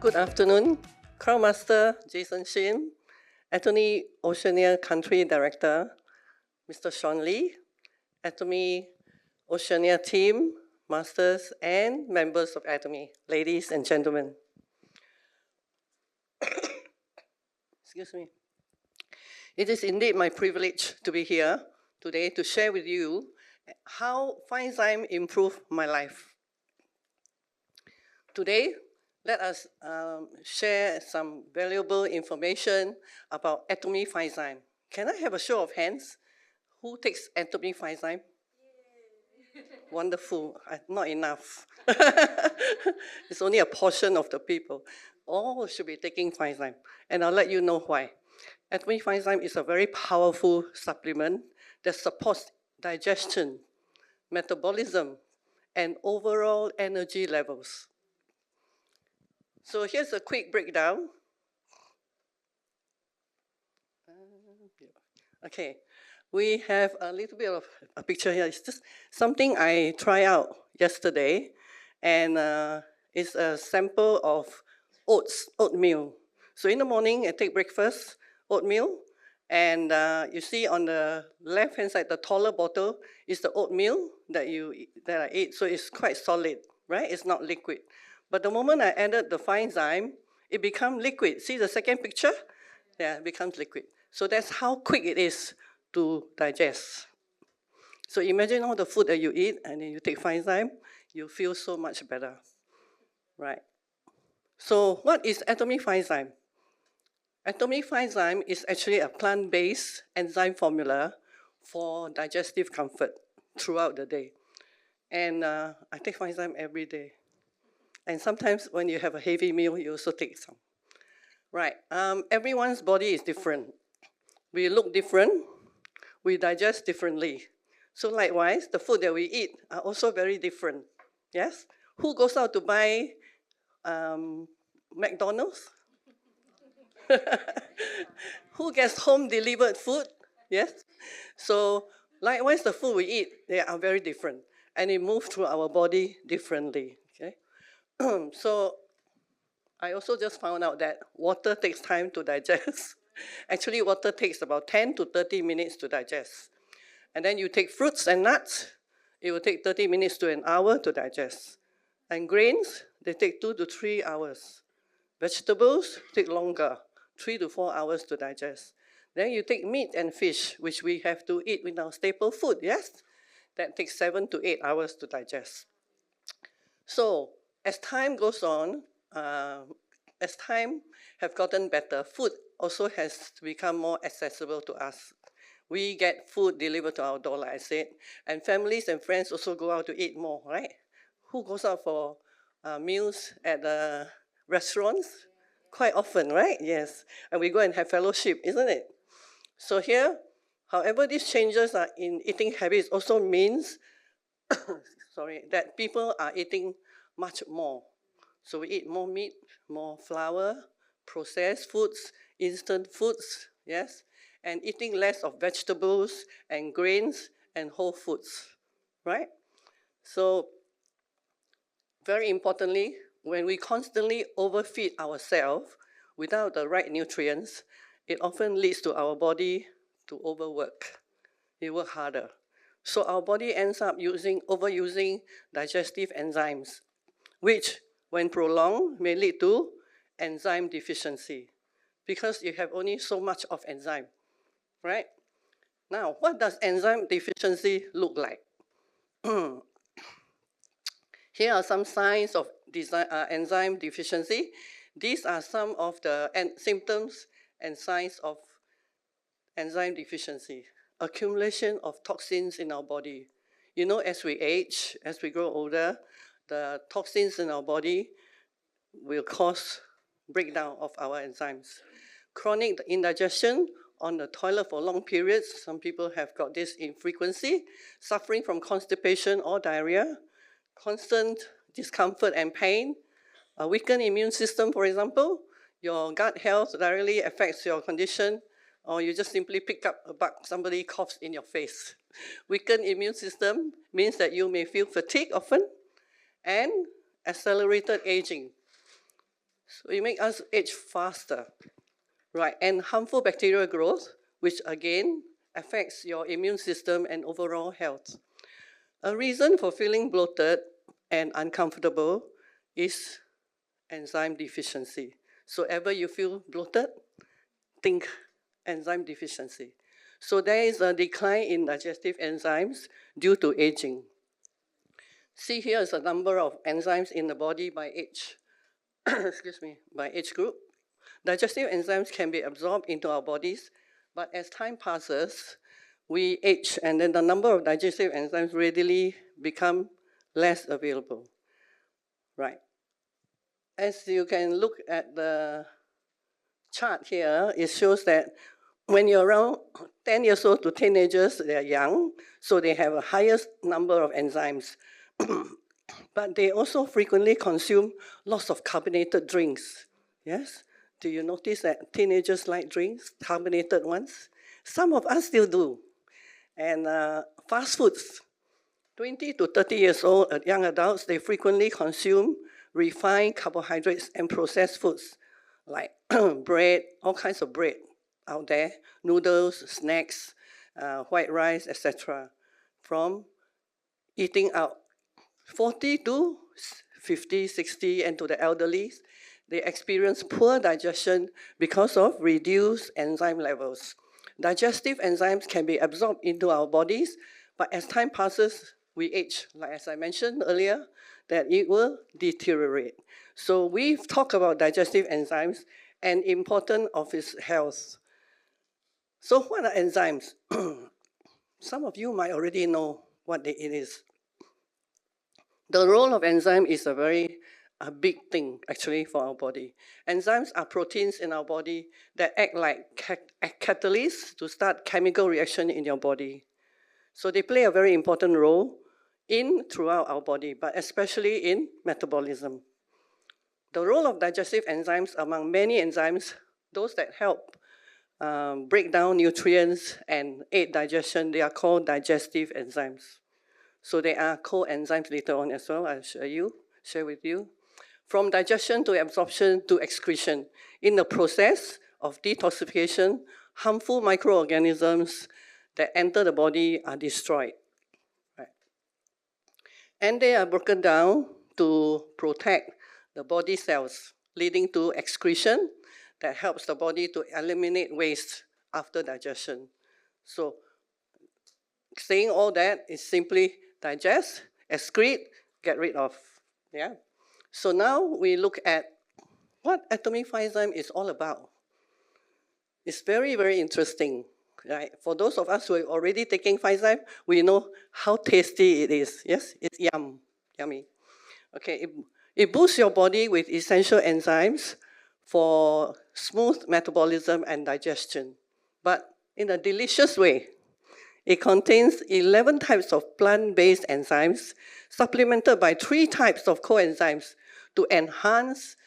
Good afternoon, Crown Master Jason Shin, Atomy Oceania Country Director, Mr. Sean Lee, Atomy Oceania team, masters, and members of Atomy, ladies and gentlemen. Excuse me. It is indeed my privilege to be here today to share with you how Finezyme improved my life. Today, let us share some valuable information about Atomy Finezyme. Can I have a show of hands? Who takes Atomy Finezyme? Wonderful, not enough. It's only a portion of the people. All should be taking Finezyme, and I'll let you know why. Atomy Finezyme is a very powerful supplement that supports digestion, metabolism, and overall energy levels. So here's a quick breakdown. Okay, we have a little bit of a picture here. It's just something I tried out yesterday, and it's a sample of oatmeal. So in the morning, I take breakfast, oatmeal, and you see on the left-hand side, the taller bottle is the oatmeal that I ate. So it's quite solid, right? It's not liquid. But the moment I added the Finezyme, it becomes liquid. See the second picture? Yeah, it becomes liquid. So that's how quick it is to digest. So imagine all the food that you eat, and then you take Finezyme, you feel so much better, right? So what is Atomy Finezyme? Atomy Finezyme is actually a plant-based enzyme formula for digestive comfort throughout the day. And I take Finezyme every day. And sometimes when you have a heavy meal, you also take some. Right, everyone's body is different. We look different, we digest differently. So likewise, the food that we eat are also very different, yes? Who goes out to buy McDonald's? Who gets home delivered food? Yes? So likewise, the food we eat, they are very different. And it moves through our body differently, okay? So I also just found out that water takes time to digest. Actually, water takes about 10 to 30 minutes to digest. And then you take fruits and nuts, it will take 30 minutes to an hour to digest. And grains, they take 2 to 3 hours. Vegetables take longer, 3 to 4 hours to digest. Then you take meat and fish, which we have to eat with our staple food, yes? That takes 7 to 8 hours to digest. So as time goes on, as time have gotten better, food also has become more accessible to us. We get food delivered to our door, like I said, and families and friends also go out to eat more, right? Who goes out for meals at restaurants? Quite often, right? Yes, and we go and have fellowship, isn't it? So here, however, these changes are in eating habits also means, that people are eating much more. So we eat more meat, more flour, processed foods, instant foods, yes? And eating less of vegetables and grains and whole foods, right? So very importantly, when we constantly overfeed ourselves without the right nutrients, it often leads to our body to overwork. We work harder. So our body ends up overusing digestive enzymes, which, when prolonged, may lead to enzyme deficiency because you have only so much of enzyme, right? Now, what does enzyme deficiency look like? Here are some signs of enzyme deficiency. These are some of the symptoms and signs of enzyme deficiency. Accumulation of toxins in our body. You know, as we age, as we grow older, the toxins in our body will cause breakdown of our enzymes. Chronic indigestion on the toilet for long periods. Some people have got this in frequency. Suffering from constipation or diarrhea. Constant discomfort and pain. A weakened immune system, for example. Your gut health directly affects your condition, or you just simply pick up a bug, somebody coughs in your face. Weakened immune system means that you may feel fatigue often, and accelerated aging. So it makes us age faster, right? And harmful bacterial growth, which again affects your immune system and overall health. A reason for feeling bloated and uncomfortable is enzyme deficiency. So ever you feel bloated, think enzyme deficiency. So there is a decline in digestive enzymes due to aging. See here is a number of enzymes in the body by age, excuse me, by age group. Digestive enzymes can be absorbed into our bodies, but as time passes, we age, and then the number of digestive enzymes readily become less available, right? As you can look at the chart here, it shows that when you're around 10 years old to teenagers, they're young, so they have a highest number of enzymes. But they also frequently consume lots of carbonated drinks. Yes? Do you notice that teenagers like drinks, carbonated ones? Some of us still do. And fast foods, 20 to 30 years old young adults, they frequently consume refined carbohydrates and processed foods like bread, all kinds of bread out there, noodles, snacks, white rice, etc., from eating out. 40 to 50, 60, and to the elderly, they experience poor digestion because of reduced enzyme levels. Digestive enzymes can be absorbed into our bodies, but as time passes, we age. Like as I mentioned earlier, that it will deteriorate. So we've talked about digestive enzymes and importance of its health. So what are enzymes? Some of you might already know what it is. The role of enzyme is a big thing, actually, for our body. Enzymes are proteins in our body that act like catalysts to start chemical reaction in your body. So they play a very important role throughout our body, but especially in metabolism. The role of digestive enzymes, among many enzymes, those that help break down nutrients and aid digestion, they are called digestive enzymes. So there are coenzymes later on as well, I'll share with you. From digestion to absorption to excretion. In the process of detoxification, harmful microorganisms that enter the body are destroyed. Right? And they are broken down to protect the body cells, leading to excretion that helps the body to eliminate waste after digestion. So saying all that is simply digest, excrete, get rid of. Yeah. So now we look at what atomic enzyme is all about. It's very, very interesting. Right? For those of us who are already taking enzyme, we know how tasty it is. Yes, it's yummy. Okay, it boosts your body with essential enzymes for smooth metabolism and digestion, but in a delicious way. It contains 11 types of plant-based enzymes, supplemented by 3 types of coenzymes to enhance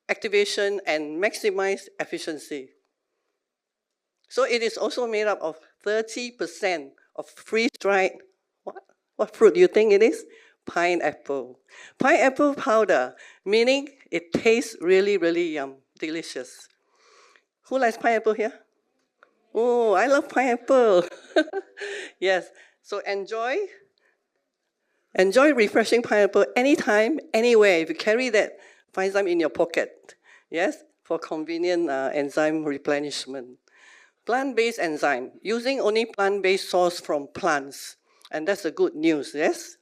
activation and maximize efficiency. So it is also made up of 30% of freeze-dried, what fruit do you think it is? Pineapple. Pineapple powder, meaning it tastes really, really delicious. Who likes pineapple here? Oh, I love pineapple. Yes, so enjoy refreshing pineapple anytime, anywhere. If you carry that enzyme in your pocket, yes, for convenient enzyme replenishment. Plant-based enzyme, using only plant-based source from plants. And that's the good news, yes?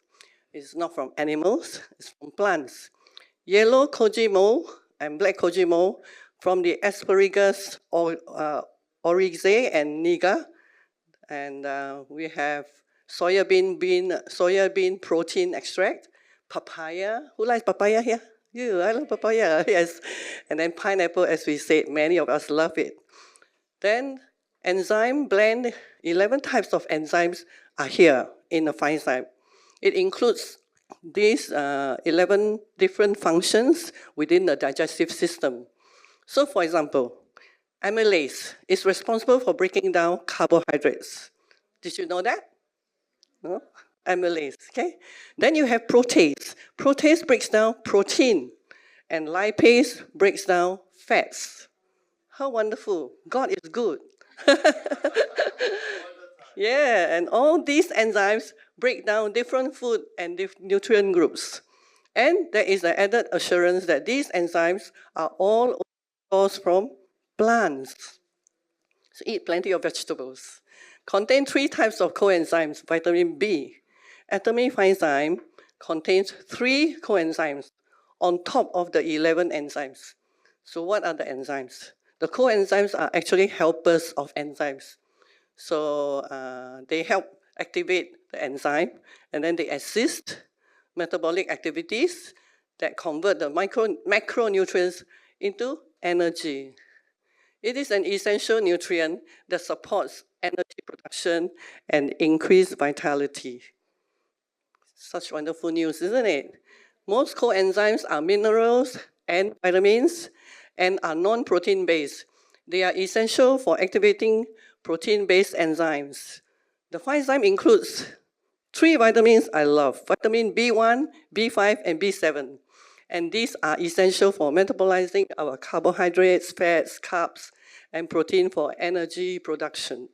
It's not from animals, it's from plants. Yellow koji mold and black koji mold from the asparagus oryzae and niga. And we have soybean protein extract, papaya. Who likes papaya here? You, I love papaya, yes. And then pineapple, as we said, many of us love it. Then enzyme blend, 11 types of enzymes are here in the enzyme. It includes these 11 different functions within the digestive system. So for example, amylase is responsible for breaking down carbohydrates. Did you know that? No? Amylase, okay? Then you have protease. Protease breaks down protein And lipase breaks down fats. How wonderful. God is good. Yeah, and all these enzymes break down different food and nutrient groups. And there is an added assurance that these enzymes are all sourced from plants. So eat plenty of vegetables. Contain 3 types of coenzymes, vitamin B. Atomy enzyme contains 3 coenzymes on top of the 11 enzymes. So what are the enzymes? The coenzymes are actually helpers of enzymes. So they help activate the enzyme, and then they assist metabolic activities that convert the macronutrients into energy. It is an essential nutrient that supports energy production and increased vitality. Such wonderful news, isn't it? Most coenzymes are minerals and vitamins and are non-protein based. They are essential for activating protein-based enzymes. The enzyme includes 3 vitamins I love: vitamin B1, B5, and B7. And these are essential for metabolizing our carbohydrates, fats, carbs, and protein for energy production.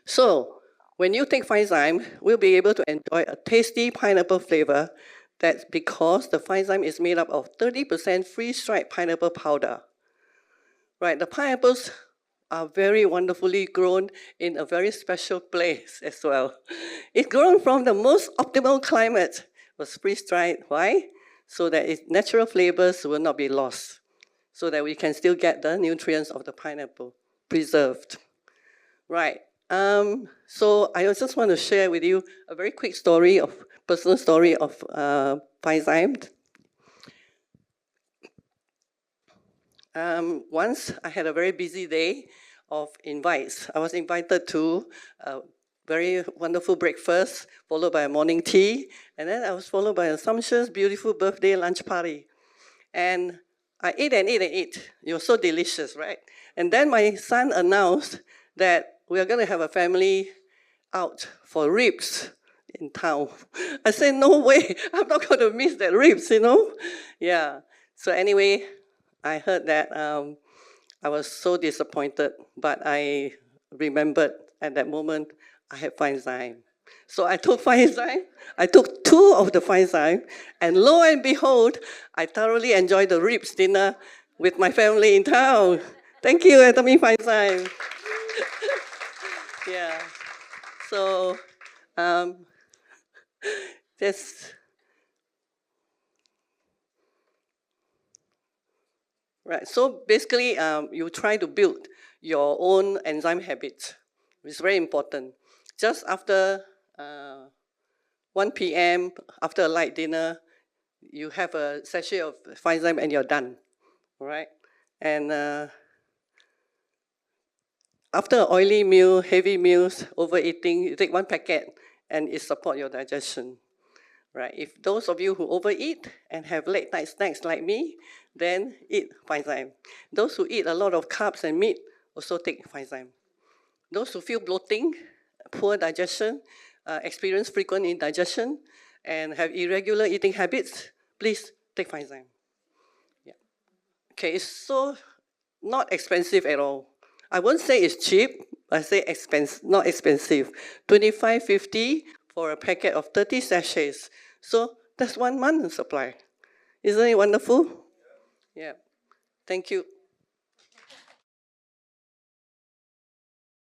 So, when you take enzyme, we'll be able to enjoy a tasty pineapple flavor. That's because the enzyme is made up of 30% freeze-dried pineapple powder. Right, the pineapples are very wonderfully grown in a very special place as well. It's grown from the most optimal climate, was freeze-dried. Why? So that its natural flavors will not be lost, so that we can still get the nutrients of the pineapple preserved. Right. So I just want to share with you a very quick story personal story of enzyme. Once I had a very busy day of invites. I was invited to a very wonderful breakfast, followed by a morning tea, and then I was followed by a sumptuous, beautiful birthday lunch party. And I ate and ate and ate. It was so delicious, right? And then my son announced that we are going to have a family out for ribs in town. I said, no way, I'm not going to miss that ribs, Yeah. So anyway, I heard that I was so disappointed, but I remembered at that moment I had enzyme. So I took enzyme, I took 2 of the enzyme, and lo and behold, I thoroughly enjoyed the ribs dinner with my family in town. Thank you, Atomy enzyme. Yeah. So that's right. So basically, you try to build your own enzyme habits. It's very important. Just after 1 p.m., after a light dinner, you have a sachet of enzyme and you're done, all right? And after an oily meal, heavy meals, overeating, you take 1 packet and it supports your digestion, right? If those of you who overeat and have late night snacks like me, then eat enzyme. Those who eat a lot of carbs and meat also take enzyme. Those who feel bloating, poor digestion, experience frequent indigestion, and have irregular eating habits, please take enzyme. Yeah. Okay, it's so not expensive at all. I won't say it's cheap, I say not expensive. 25.50 for a packet of 30 sachets. So that's 1 month supply. Isn't it wonderful? Yeah. Thank you.